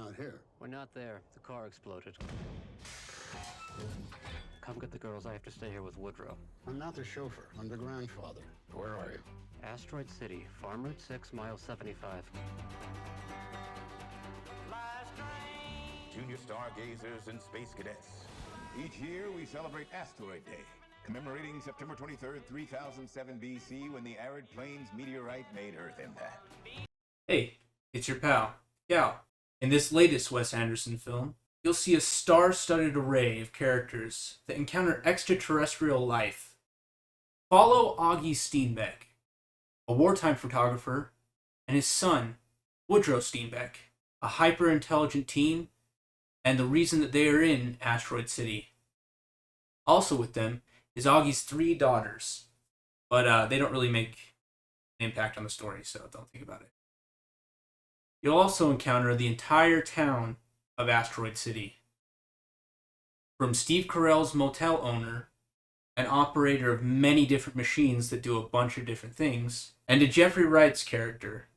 not here. We're not there. The car exploded. Come get the girls. I have to stay here with Woodrow. I'm not the chauffeur. I'm the grandfather. Where are you? Asteroid City, Farm Route 6, mile 75. Junior stargazers and space cadets. Each year we celebrate Asteroid Day, commemorating September 23rd, 3007 BC, when the arid plains meteorite made Earth impact. Hey, it's your pal, Gal. In this latest Wes Anderson film, you'll see a star-studded array of characters that encounter extraterrestrial life. Follow Augie Steenbeck, a wartime photographer, and his son, Woodrow Steenbeck, a hyper-intelligent teen, and the reason that they are in Asteroid City. Also with them is Augie's 3 daughters, but they don't really make an impact on the story, so don't think about it. You'll also encounter the entire town of Asteroid City. From Steve Carell's motel owner, an operator of many different machines that do a bunch of different things, and to Jeffrey Wright's character,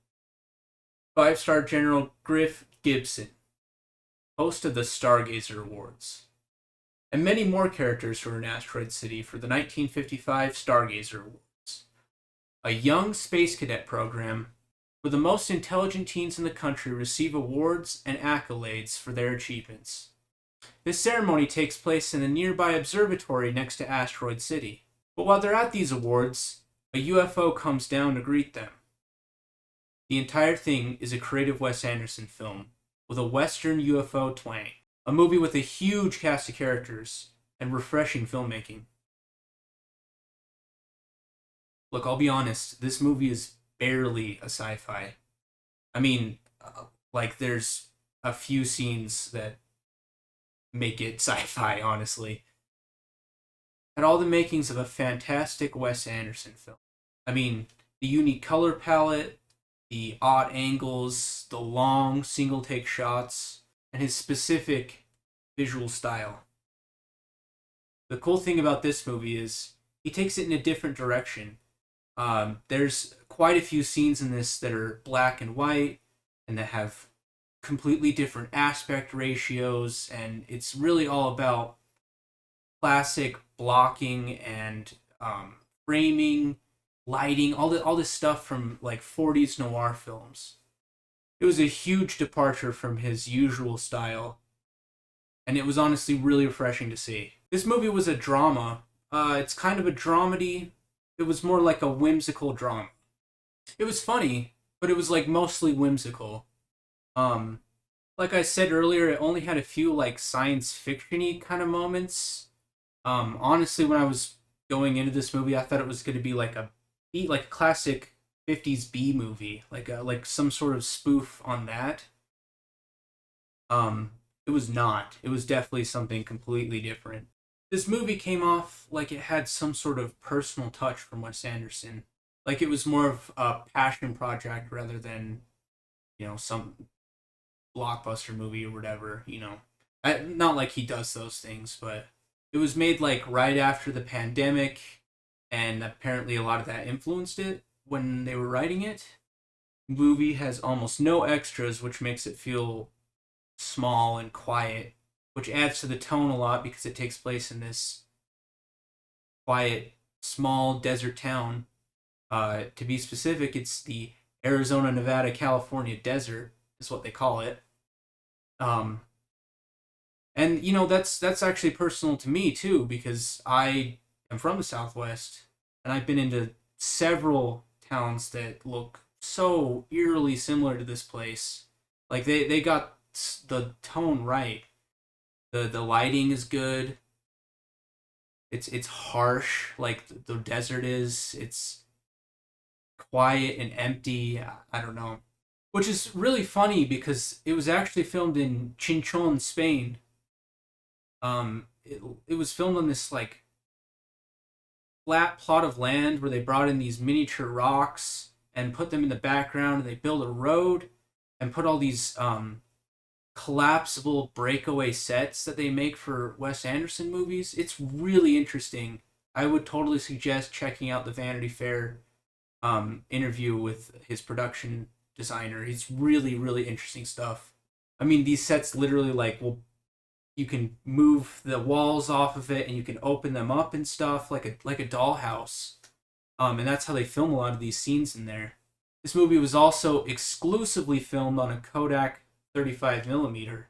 5-star General Griff Gibson, host of the Stargazer Awards, and many more characters who are in Asteroid City for the 1955 Stargazer Awards, a young space cadet program where the most intelligent teens in the country receive awards and accolades for their achievements. This ceremony takes place in a nearby observatory next to Asteroid City. But while they're at these awards, a UFO comes down to greet them. The entire thing is a creative Wes Anderson film with a Western UFO twang. A movie with a huge cast of characters and refreshing filmmaking. Look, I'll be honest, this movie is barely a sci-fi. I mean, there's a few scenes that make it sci-fi, honestly. Had all the makings of a fantastic Wes Anderson film. I mean, the unique color palette, the odd angles, the long single-take shots, and his specific visual style. The cool thing about this movie is he takes it in a different direction. There's quite a few scenes in this that are black and white and that have completely different aspect ratios, and it's really all about classic blocking and framing, lighting, all this stuff from like 40s noir films. It was a huge departure from his usual style, and it was honestly really refreshing to see. This movie was a drama. It's kind of a dramedy. It was more like a whimsical drama. It was funny, but it was like mostly whimsical. Like I said earlier, it only had a few like science fiction-y kind of moments. Honestly, when I was going into this movie, I thought it was going to be like a classic 50s B movie, like some sort of spoof on that. It was not. It was definitely something completely different. This movie came off like it had some sort of personal touch from Wes Anderson. Like it was more of a passion project rather than, some blockbuster movie or whatever, Not like he does those things, but it was made like right after the pandemic, and apparently a lot of that influenced it when they were writing it. The movie has almost no extras, which makes it feel small and quiet, which adds to the tone a lot because it takes place in this quiet, small desert town. To be specific, it's the Arizona, Nevada, California desert is what they call it. And that's actually personal to me too, because I am from the Southwest and I've been into several towns that look so eerily similar to this place. Like they got the tone right. The lighting is good. It's harsh like the desert is. It's quiet and empty. I don't know. Which is really funny because it was actually filmed in Chinchon, Spain. It was filmed on this like flat plot of land where they brought in these miniature rocks and put them in the background, and they built a road and put all these collapsible breakaway sets that they make for Wes Anderson movies. It's really interesting. I would totally suggest checking out the Vanity Fair interview with his production designer. It's really, really interesting stuff. I mean, these sets literally like you can move the walls off of it and you can open them up and stuff like a dollhouse. And that's how they film a lot of these scenes in there. This movie was also exclusively filmed on a Kodak 35 millimeter,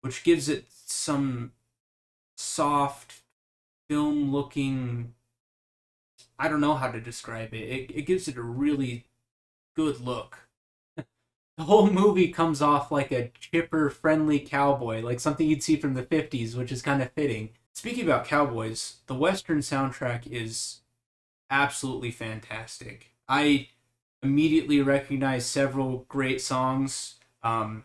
which gives it some soft film looking. I don't know how to describe it. It gives it a really good look. The whole movie comes off like a chipper, friendly cowboy, like something you'd see from the 50s, which is kind of fitting. Speaking about cowboys, the Western soundtrack is absolutely fantastic. I immediately recognize several great songs, and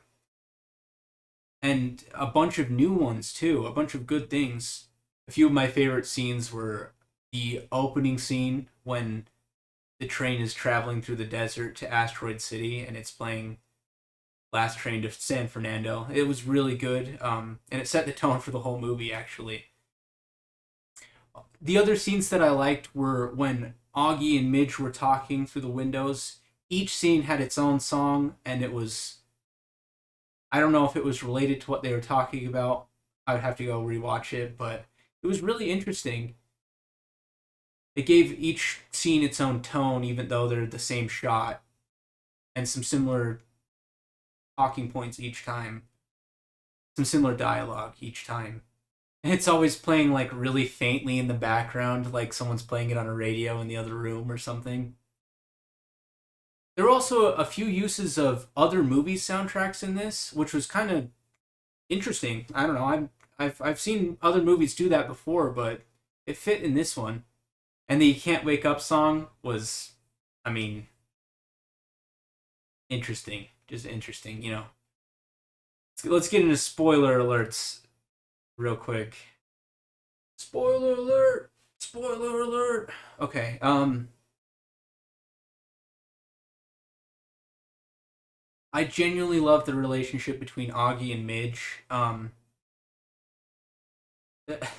a bunch of new ones too, a bunch of good things. A few of my favorite scenes were the opening scene when the train is traveling through the desert to Asteroid City and it's playing Last Train to San Fernando. It was really good, and it set the tone for the whole movie, actually. The other scenes that I liked were when Augie and Midge were talking through the windows. Each scene had its own song, and it was. I don't know if it was related to what they were talking about. I would have to go rewatch it, but it was really interesting. It gave each scene its own tone, even though they're the same shot, and some similar talking points each time, some similar dialogue each time. And it's always playing like really faintly in the background, like someone's playing it on a radio in the other room or something. There were also a few uses of other movies soundtracks in this, which was kind of interesting. I don't know. I've seen other movies do that before, but it fit in this one. And the "You Can't Wake Up" song was, I mean, interesting. Just interesting, you know. Let's get into spoiler alerts real quick. Spoiler alert! Spoiler alert! Okay, I genuinely love the relationship between Augie and Midge.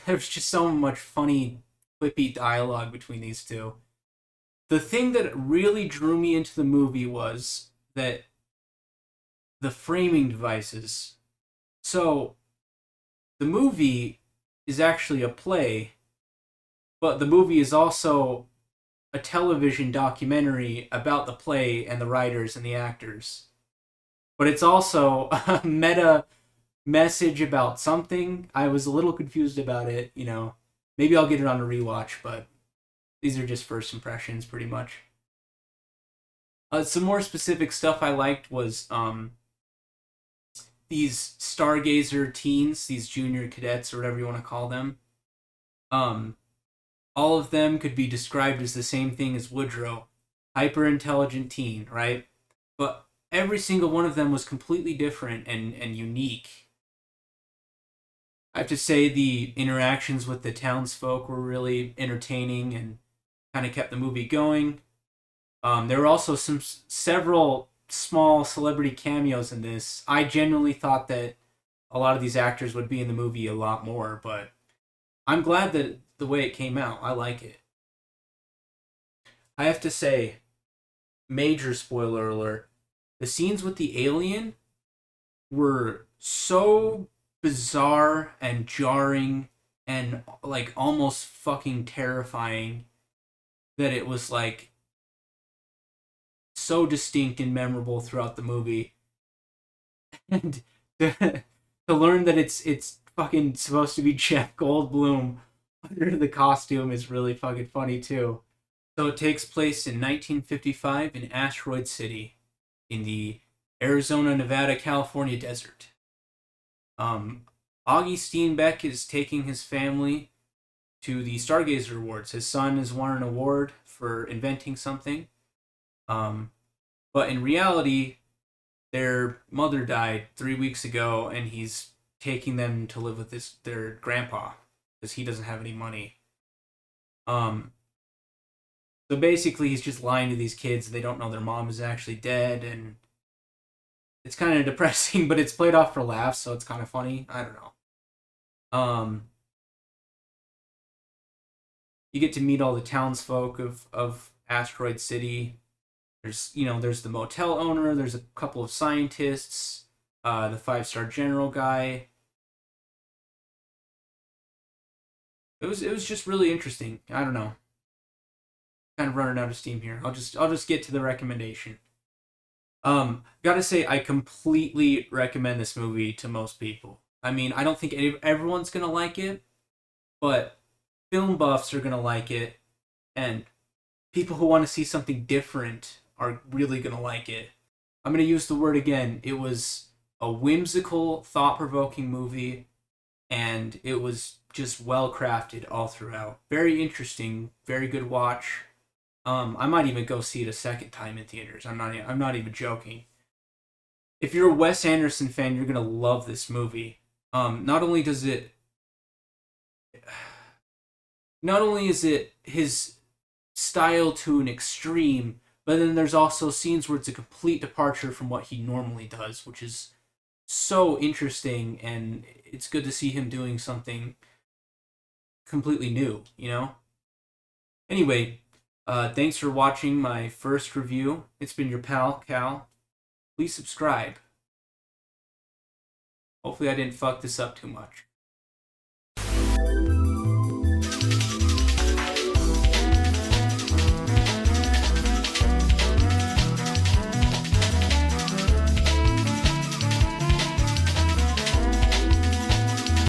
There's just so much funny, quippy dialogue between these two. The thing that really drew me into the movie was that the framing devices. So, the movie is actually a play, but the movie is also a television documentary about the play and the writers and the actors. But it's also a meta message about something. I was a little confused about it, you know. Maybe I'll get it on a rewatch, but these are just first impressions, pretty much. Some more specific stuff I liked was these Stargazer teens, these junior cadets, or whatever you want to call them. All of them could be described as the same thing as Woodrow. Hyper-intelligent teen, right? But every single one of them was completely different and unique. I have to say the interactions with the townsfolk were really entertaining and kind of kept the movie going. There were also several small celebrity cameos in this. I genuinely thought that a lot of these actors would be in the movie a lot more, but I'm glad that the way it came out. I like it. I have to say, major spoiler alert, the scenes with the alien were so bizarre and jarring and like almost fucking terrifying that it was like so distinct and memorable throughout the movie. And to learn that it's fucking supposed to be Jeff Goldblum under the costume is really fucking funny too. So it takes place in 1955 in Asteroid City in the Arizona, Nevada, California desert. Augie Steenbeck is taking his family to the Stargazer Awards. His son has won an award for inventing something. But in reality, their mother died 3 weeks ago, and he's taking them to live with their grandpa because he doesn't have any money. So basically, he's just lying to these kids. They don't know their mom is actually dead, and it's kind of depressing, but it's played off for laughs, so it's kind of funny. I don't know. You get to meet all the townsfolk of Asteroid City. There's the motel owner. There's a couple of scientists. the 5-star general guy. It was just really interesting. I don't know. Kind of running out of steam here. I'll just get to the recommendation. Gotta say, I completely recommend this movie to most people. I mean, I don't think everyone's gonna like it, but film buffs are gonna like it, and people who want to see something different are really gonna like it. I'm gonna use the word again. It was a whimsical, thought-provoking movie, and it was just well crafted all throughout. Very interesting, very good watch. I might even go see it a second time in theaters. I'm not even joking. If you're a Wes Anderson fan, you're gonna love this movie. Not only is it his style to an extreme, but then there's also scenes where it's a complete departure from what he normally does, which is so interesting, and it's good to see him doing something completely new, you know? Anyway, thanks for watching my first review. It's been your pal, Cal. Please subscribe. Hopefully I didn't fuck this up too much.